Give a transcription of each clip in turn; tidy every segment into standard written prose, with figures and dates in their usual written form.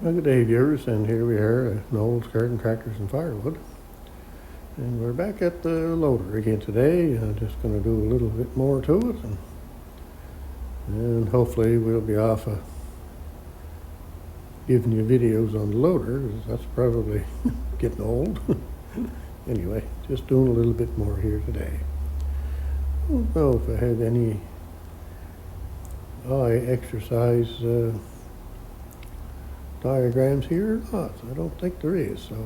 Well, good day, viewers, and here we are at Noel's Garden Tractors and Firewood. And we're back at the loader again today. I'm just going to do a little bit more to it, and hopefully we'll be off giving you videos on the loader, 'cause that's probably getting old. Anyway, just doing a little bit more here today. I don't know if I have any eye exercise diagrams here or not. I don't think there is, so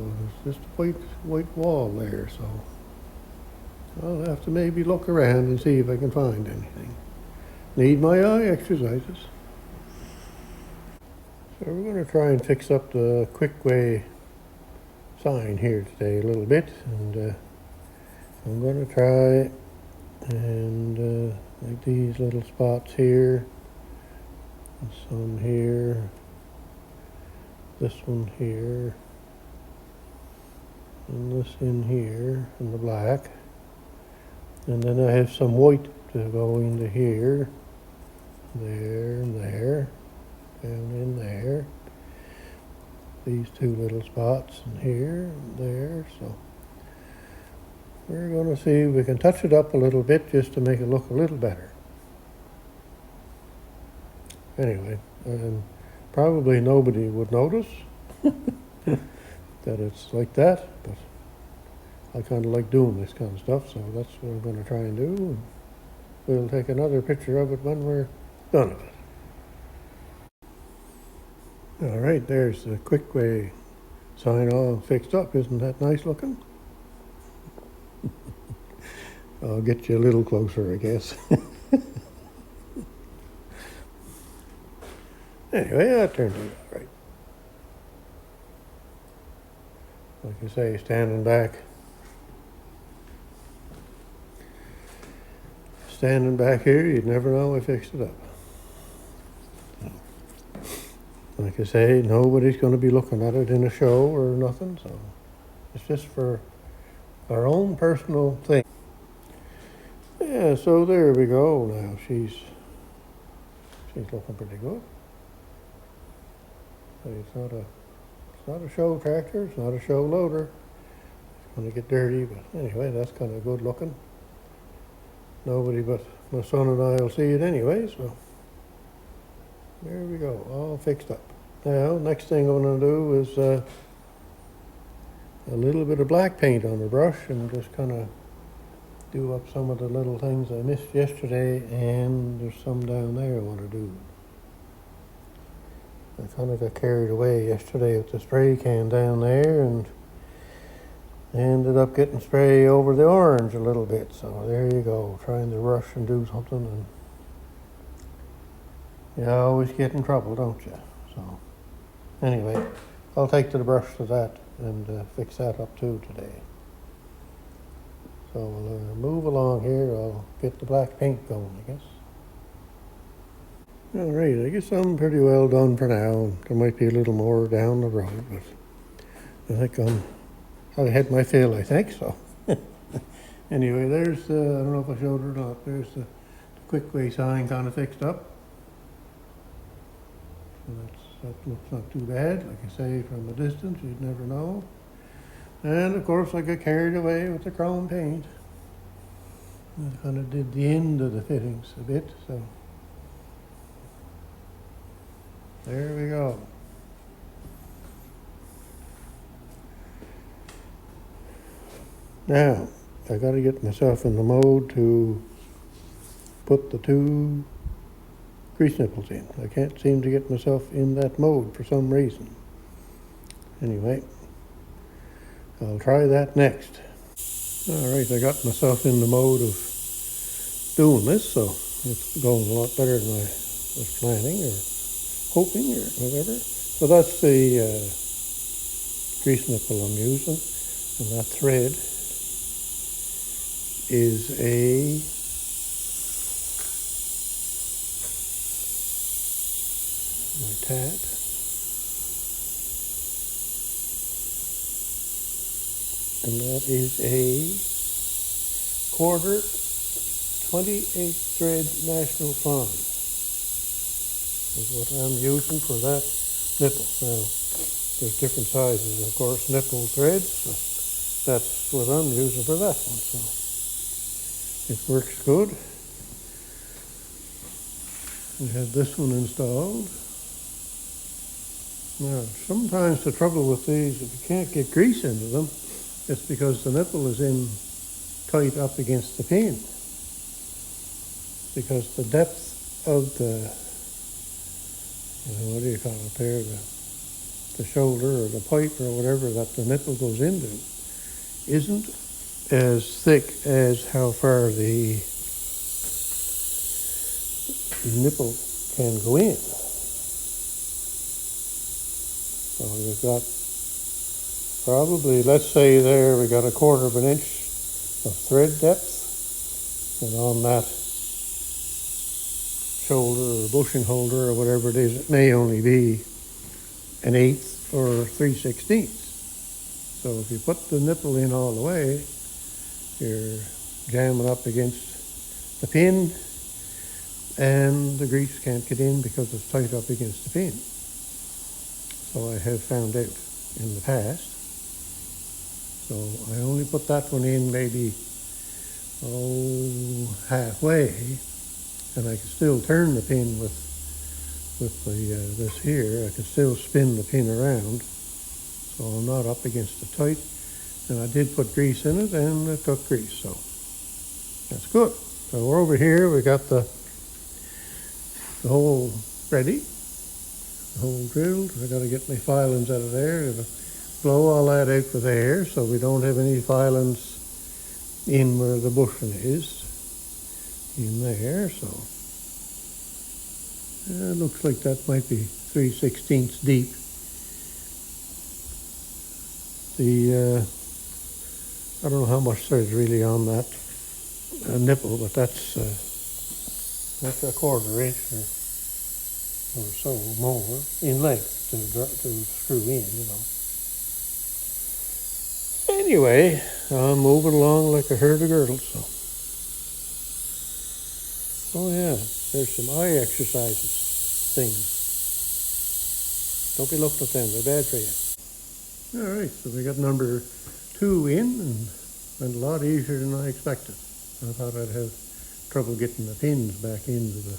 there's just a white wall there, so I'll have to maybe look around and see if I can find anything. Need my eye exercises. So we're going to try and fix up the Kwik Way sign here today a little bit, and I'm going to try and like these little spots here, some here, this one here, and this in here, in the black. And then I have some white to go into here, there, and there, down in there. These two little spots in here and there. So we're going to see if we can touch it up a little bit just to make it look a little better. Anyway, probably nobody would notice that it's like that, but I kind of like doing this kind of stuff, so that's what I'm going to try and do. And we'll take another picture of it when we're done with it. All right, there's the Kwik Way sign all fixed up. Isn't that nice looking? I'll get you a little closer, I guess. Anyway, that turned out all right. Like I say, standing back here, you'd never know I fixed it up. Like I say, nobody's going to be looking at it in a show or nothing, so it's just for our own personal thing. Yeah, so there we go. Now she's looking pretty good. It's not a show tractor, it's not a show loader. It's going to get dirty, but anyway, that's kind of good looking. Nobody but my son and I will see it anyway, so there we go, all fixed up. Now, next thing I'm going to do is a little bit of black paint on the brush and just kind of do up some of the little things I missed yesterday, and there's some down there I want to do. I kind of got carried away yesterday with the spray can down there and ended up getting spray over the orange a little bit. So there you go, trying to rush and do something, and you always get in trouble, don't you? So anyway, I'll take to the brush to that and fix that up too today. So we'll move along here. I'll get the black paint going, I guess. All right, I guess I'm pretty well done for now. There might be a little more down the road, but I think I had my fill, I think, so. Anyway, there's, I don't know if I showed it or not, there's the Kwik Way sign kind of fixed up. And that looks not too bad. Like I say, from a distance, you'd never know. And of course, I got carried away with the chrome paint. I kind of did the end of the fittings a bit, so. There we go. Now, I got to get myself in the mode to put the two grease nipples in. I can't seem to get myself in that mode for some reason. Anyway, I'll try that next. All right, I got myself in the mode of doing this, so it's going a lot better than I was planning or hoping or whatever. So that's the grease nipple I'm using, and that thread is a my tap, and that is a 1/4 28 thread National Fine is what I'm using for that nipple. Now, there's different sizes, of course, nipple threads. So that's what I'm using for that one. So it works good. We had this one installed. Now, sometimes the trouble with these, if you can't get grease into them, it's because the nipple is in tight up against the pin. Because the depth of the, what do you call it there, the shoulder or the pipe or whatever that the nipple goes into isn't as thick as how far the nipple can go in. So we've got probably, let's say there we got 1/4 of an inch of thread depth, and on that shoulder or bushing holder or whatever it is, it may only be 1/8 or 3/16. So if you put the nipple in all the way, you're jamming up against the pin, and the grease can't get in because it's tight up against the pin. So I have found out in the past. So I only put that one in maybe halfway, and I can still turn the pin with the this here. I can still spin the pin around, so I'm not up against the tight. And I did put grease in it, and it took grease, so that's good. So we're over here. We got the hole ready. Hole drilled. I got to get my filings out of there. Gotta blow all that out with air so we don't have any filings in where the bushing is in there. So it looks like that might be 3/16 deep. I don't know how much there's really on that nipple, but that's 1/4 inch or so more in length to screw in, you know. Anyway, I'm moving along like a herd of girls. So. Oh yeah, there's some eye exercises things. Don't be looking at them; they're bad for you. All right, so we got number 2 in, and went a lot easier than I expected. I thought I'd have trouble getting the pins back into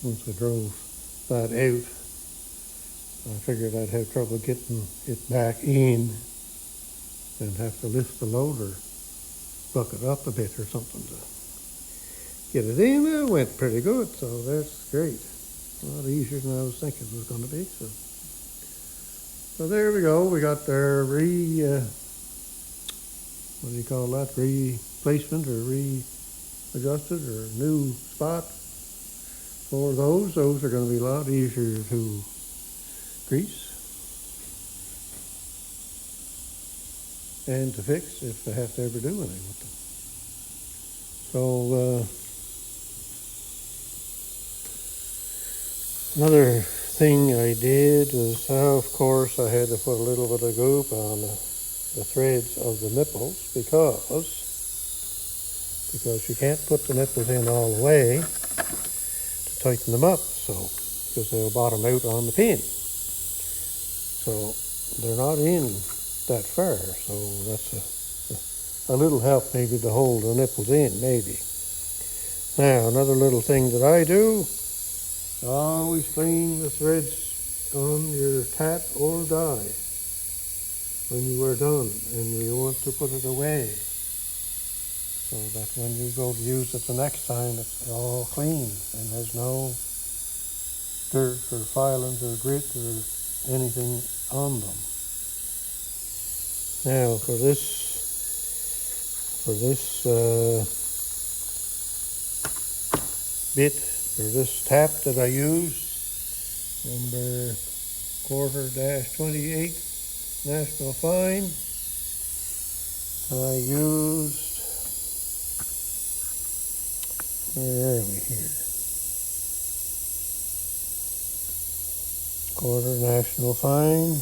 once I drove that out. I figured I'd have trouble getting it back in and have to lift the loader bucket up a bit or something to get it in. It went pretty good, so that's great. A lot easier than I was thinking it was going to be. So there we go. We got our what do you call that? Replacement or readjusted or new spot for those. Those are going to be a lot easier to grease and to fix if I have to ever do anything with them. So another thing I did was, of course, I had to put a little bit of goop on the threads of the nipples because you can't put the nipples in all the way to tighten them up, so because they'll bottom out on the pin. So they're not in that far, so that's a little help maybe to hold the nipples in, maybe. Now, another little thing that I do, always clean the threads on your tap or die when you are done, and you want to put it away so that when you go to use it the next time, it's all clean and has no dirt or filings or grit or anything on them. Now for this bit, or this tap that I use, number 1/4-28 National Fine, I used, where are we here? 1/4 National Fine.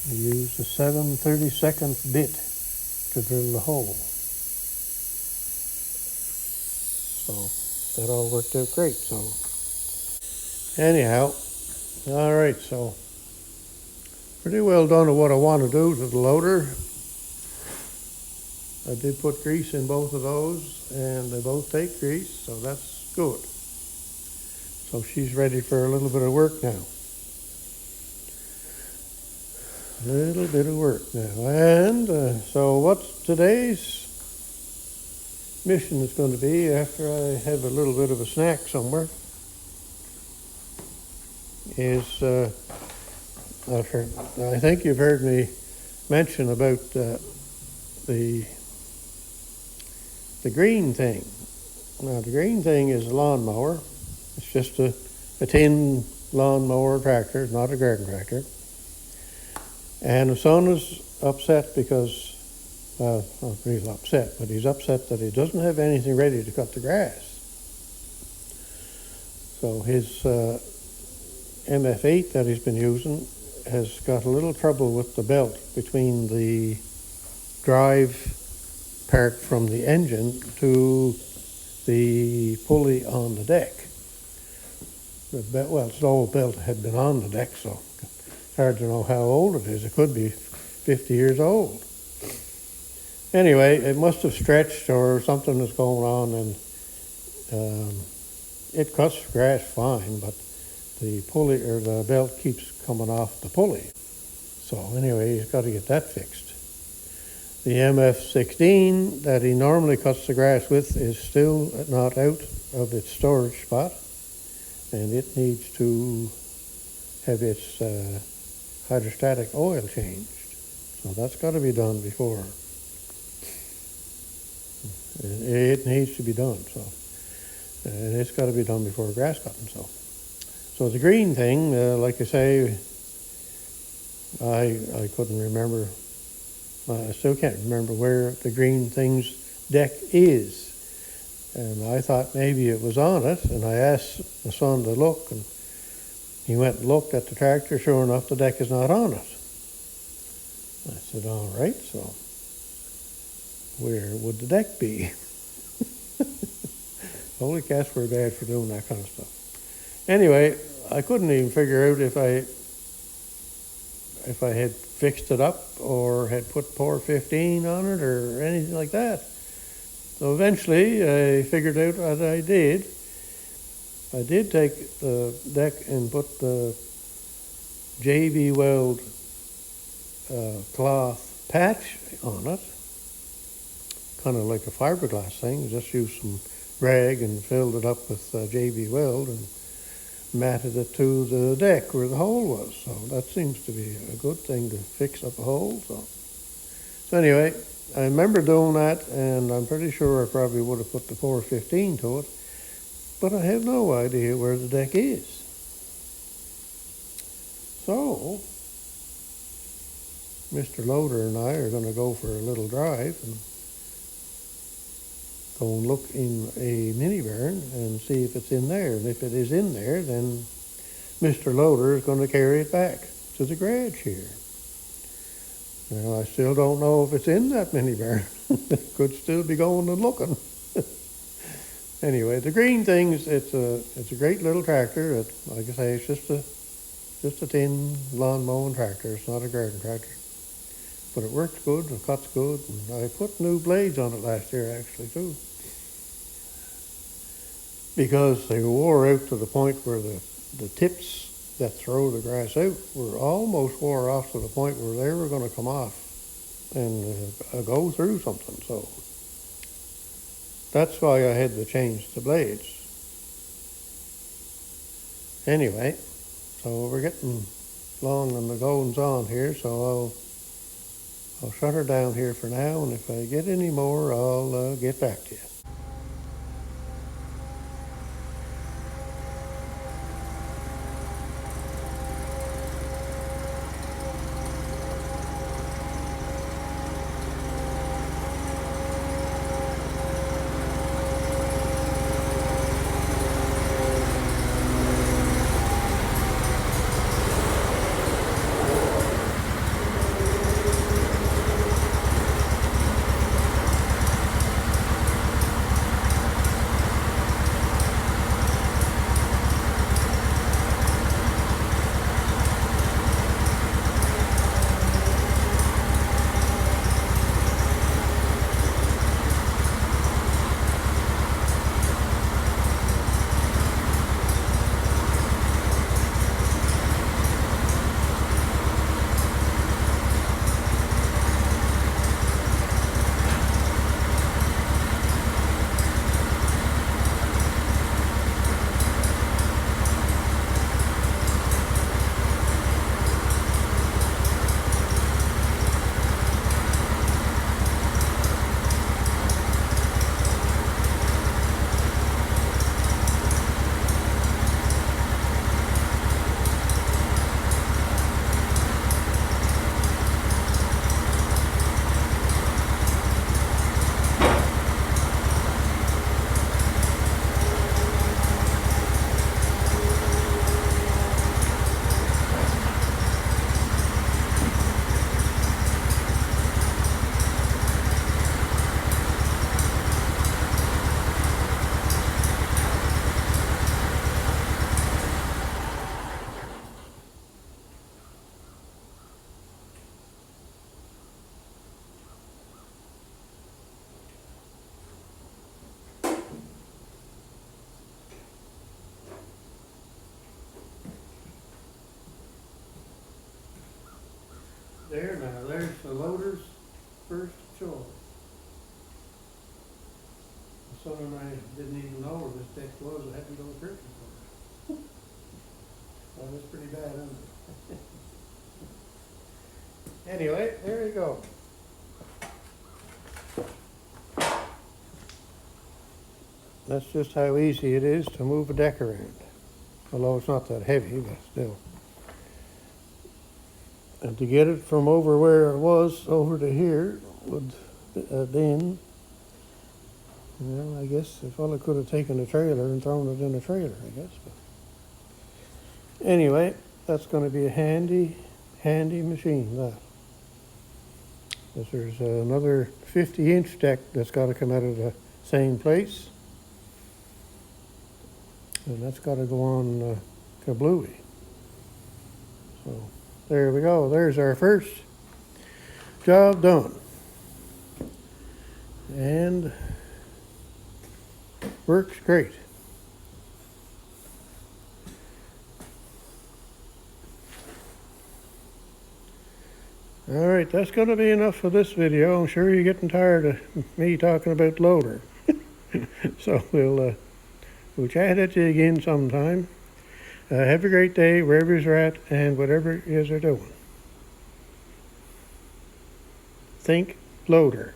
I used a 7/32 bit to drill the hole. So that all worked out great. So Anyhow, all right, so pretty well done of what I want to do to the loader. I did put grease in both of those, and they both take grease, so that's good. So she's ready for a little bit of work now. A little bit of work now. And so what's today's mission is going to be after I have a little bit of a snack somewhere is I think you've heard me mention about the green thing. Now the green thing is a lawnmower. It's just a tin lawnmower tractor, not a garden tractor. And the son is upset because, well, not really upset, but he's upset that he doesn't have anything ready to cut the grass. So his MF8 that he's been using has got a little trouble with the belt between the drive part from the engine to the pulley on the deck. Well, it's an old belt that had been on the deck, so it's hard to know how old it is. It could be 50 years old. Anyway, it must have stretched or something is going on, and it cuts grass fine, but the pulley or the belt keeps coming off the pulley. So anyway, he's got to get that fixed. The MF16 that he normally cuts the grass with is still not out of its storage spot, and it needs to have its hydrostatic oil changed. So that's got to be done before. It needs to be done, so. And it's got to be done before grass cutting, so. So the green thing, like I say, I couldn't remember. I still can't remember where the green thing's deck is. And I thought maybe it was on it, and I asked the son to look, and he went and looked at the tractor. Sure enough, the deck is not on it. I said, all right, so where would the deck be? Holy cats, we're bad for doing that kind of stuff. Anyway, I couldn't even figure out if I had fixed it up or had put pour 15 on it or anything like that. So eventually I figured out what I did. I did take the deck and put the JB Weld cloth patch on it, kind of like a fiberglass thing. Just used some rag and filled it up with JB Weld and matted it to the deck where the hole was. So that seems to be a good thing to fix up a hole. So anyway, I remember doing that, and I'm pretty sure I probably would have put the pour 15 to it, but I have no idea where the deck is. So Mr. Loader and I are going to go for a little drive and go and look in a mini barn and see if it's in there. And if it is in there, then Mr. Loader is going to carry it back to the garage here. Now, I still don't know if it's in that mini barn. It could still be going and looking. Anyway, the green things, it's a great little tractor. Like I say, it's just a tin lawn mowing tractor. It's not a garden tractor. But it works good, it cuts good, and I put new blades on it last year actually too. Because they wore out to the point where the tips that throw the grass out were almost wore off to the point where they were going to come off and go through something. So that's why I had to change the blades. Anyway, so we're getting long on the goings on here, so I'll shut her down here for now, and if I get any more, I'll get back to you. There now, there's the loader's first chore. My son and I didn't even know where this deck was. I had to go searching for it. Well, it's pretty bad, isn't it? Anyway, there you go. That's just how easy it is to move a deck around. Although it's not that heavy, but still. And to get it from over where it was over to here would have been, well, I guess the fellow could have taken a trailer and thrown it in a trailer, I guess. But anyway, that's going to be a handy machine, that. Because there's another 50-inch deck that's got to come out of the same place. And that's got to go on kablooey. So there we go. There's our first job done. And works great. All right, that's going to be enough for this video. I'm sure you're getting tired of me talking about loader. So we'll chat at you again sometime. Have a great day wherever you're at and whatever it is you're doing. Think loader.